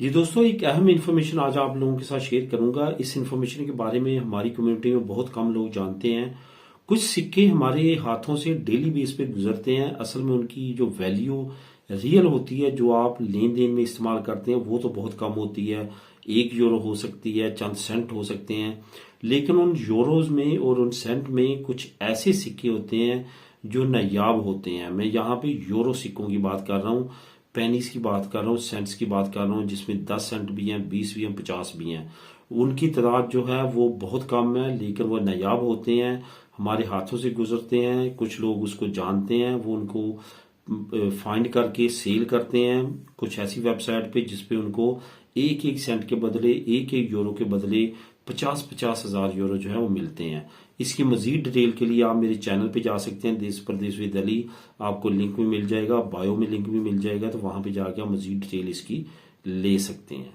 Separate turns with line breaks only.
जी दोस्तों, एक अहम इन्फॉर्मेशन आज आप लोगों के साथ शेयर करूंगा। इस इन्फॉर्मेशन के बारे में हमारी कम्युनिटी में बहुत कम लोग जानते हैं। कुछ सिक्के हमारे हाथों से डेली बेस पे गुजरते हैं। असल में उनकी जो वैल्यू रियल होती है, जो आप लेन देन में इस्तेमाल करते हैं, वो तो बहुत कम होती है। 1 यूरो हो सकती है, चंद सेंट हो सकते हैं। लेकिन उन यूरोज में और उन सेंट में कुछ ऐसे सिक्के होते हैं जो नायाब होते हैं। मैं यहाँ पे यूरो सिक्कों की बात कर रहा हूँ, पेनीस की बात कर रहा हूँ, सेंट्स की बात कर रहा हूँ, जिसमें 10 सेंट भी हैं, 20 भी हैं, 50 भी हैं। उनकी तादाद जो है वो बहुत कम है, लेकिन वो नायाब होते हैं, हमारे हाथों से गुजरते हैं। कुछ लोग उसको जानते हैं, वो उनको फाइंड करके सेल करते हैं कुछ ऐसी वेबसाइट पे जिसपे उनको 1-1 सेंट के बदले, 1-1 यूरो के बदले 50-50 हज़ार यूरो जो है वो मिलते हैं। इसकी मजीद डिटेल के लिए आप मेरे चैनल पे जा सकते हैं, देश प्रदेश विद अली। आपको लिंक भी मिल जाएगा, बायो में लिंक भी मिल जाएगा, तो वहां पे जाके आप मजीद डिटेल इसकी ले सकते हैं।